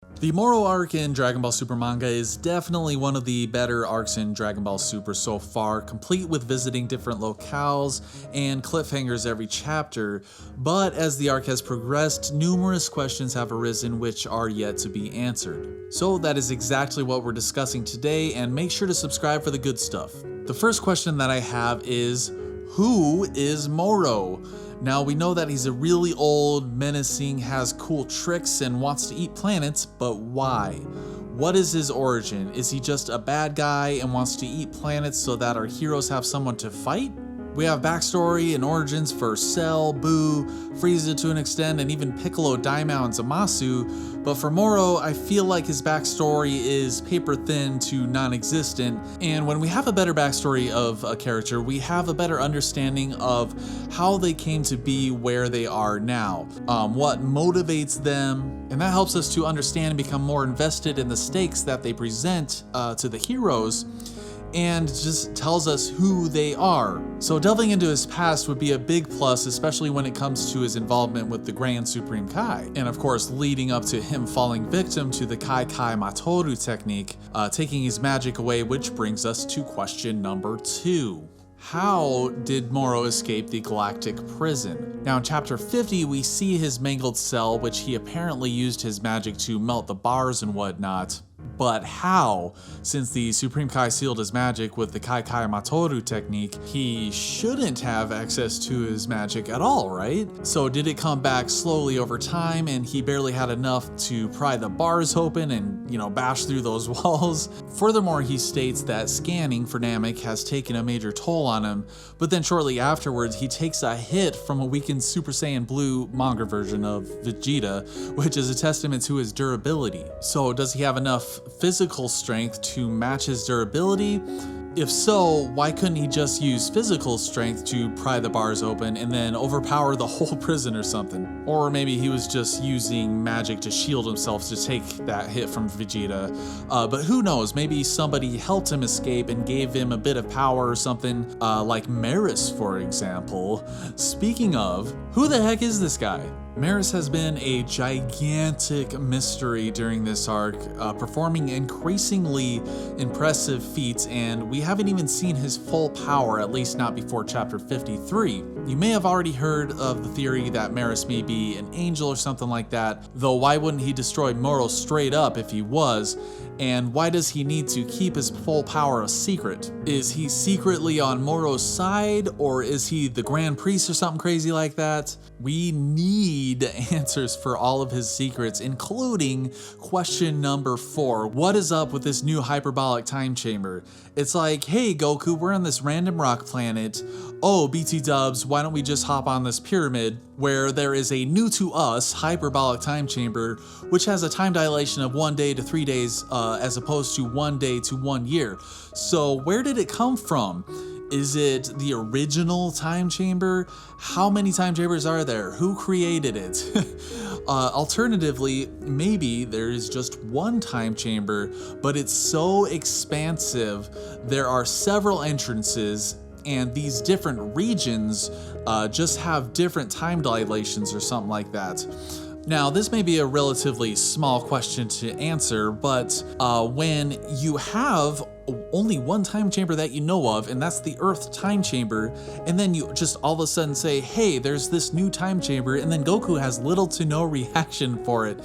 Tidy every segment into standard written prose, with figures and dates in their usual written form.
The Moro arc in Dragon Ball Super manga is definitely one of the better arcs in Dragon Ball Super so far, complete with visiting different locales and cliffhangers every chapter, but as the arc has progressed, numerous questions have arisen which are yet to be answered. So that is exactly what we're discussing today, and make sure to subscribe for the good stuff. The first question that I have is, who is Mauro? Now, we know that he's a really old, menacing, has cool tricks, and wants to eat planets, but why? What is his origin? Is he just a bad guy and wants to eat planets so that our heroes have someone to fight? We have backstory and origins for Cell, Boo, Frieza to an extent, and even Piccolo, Daimao, and Zamasu, but for Mauro, I feel like his backstory is paper thin to non-existent, and when we have a better backstory of a character, we have a better understanding of how they came to be where they are now, what motivates them, and that helps us to understand and become more invested in the stakes that they present to the heroes, and just tells us who they are. So delving into his past would be a big plus, especially when it comes to his involvement with the Grand Supreme Kai. And of course, leading up to him falling victim to the Kai Kai Matoru technique, taking his magic away, which brings us to question number 2. How did Mauro escape the Galactic Prison? Now in chapter 50, we see his mangled cell, which he apparently used his magic to melt the bars and whatnot. But how? Since the Supreme Kai sealed his magic with the Kai Kai Matoru technique, he shouldn't have access to his magic at all, right? So did it come back slowly over time and he barely had enough to pry the bars open and, bash through those walls? Furthermore, he states that scanning for Namek has taken a major toll on him, but then shortly afterwards, he takes a hit from a weakened Super Saiyan Blue manga version of Vegeta, which is a testament to his durability. So does he have enough physical strength to match his durability? If so, why couldn't he just use physical strength to pry the bars open and then overpower the whole prison or something? Or maybe he was just using magic to shield himself to take that hit from Vegeta. But who knows, maybe somebody helped him escape and gave him a bit of power or something, like Mauros, for example. Speaking of, who the heck is this guy? Mauros has been a gigantic mystery during this arc, performing increasingly impressive feats, and we haven't even seen his full power, at least not before chapter 53. You may have already heard of the theory that Mauros may be an angel or something like that, though why wouldn't he destroy Moro straight up if he was? And why does he need to keep his full power a secret? Is he secretly on Moro's side, or is he the Grand Priest or something crazy like that? We need answers for all of his secrets, including question number 4. What is up with this new hyperbolic time chamber? It's like, hey Goku, we're on this random rock planet. Oh, BT dubs, why don't we just hop on this pyramid where there is a new to us hyperbolic time chamber, which has a time dilation of 1 day to 3 days, as opposed to 1 day to 1 year. So where did it come from? Is it the original time chamber? How many time chambers are there? Who created it? Alternatively, maybe there is just one time chamber, but it's so expansive. There are several entrances, and these different regions just have different time dilations or something like that. Now, this may be a relatively small question to answer, but when you have only one time chamber that you know of, and that's the Earth time chamber, and then you just all of a sudden say, hey, there's this new time chamber, and then Goku has little to no reaction for it.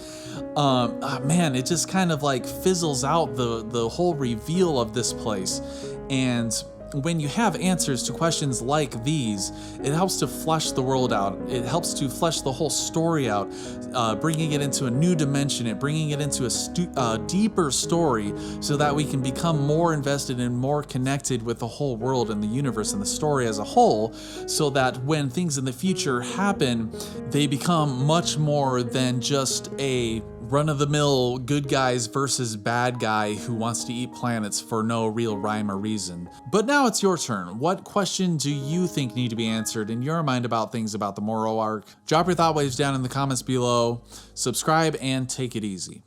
Man, it just kind of like fizzles out the whole reveal of this place. And when you have answers to questions like these, it helps to flesh the world out. It helps to flesh the whole story out, bringing it into a new dimension, bringing it into a deeper story so that we can become more invested and more connected with the whole world and the universe and the story as a whole, so that when things in the future happen, they become much more than just a run-of-the-mill good guys versus bad guy who wants to eat planets for no real rhyme or reason. But now it's your turn. What question do you think need to be answered in your mind about things about the Moro arc? Drop your thought waves down in the comments below, subscribe, and take it easy.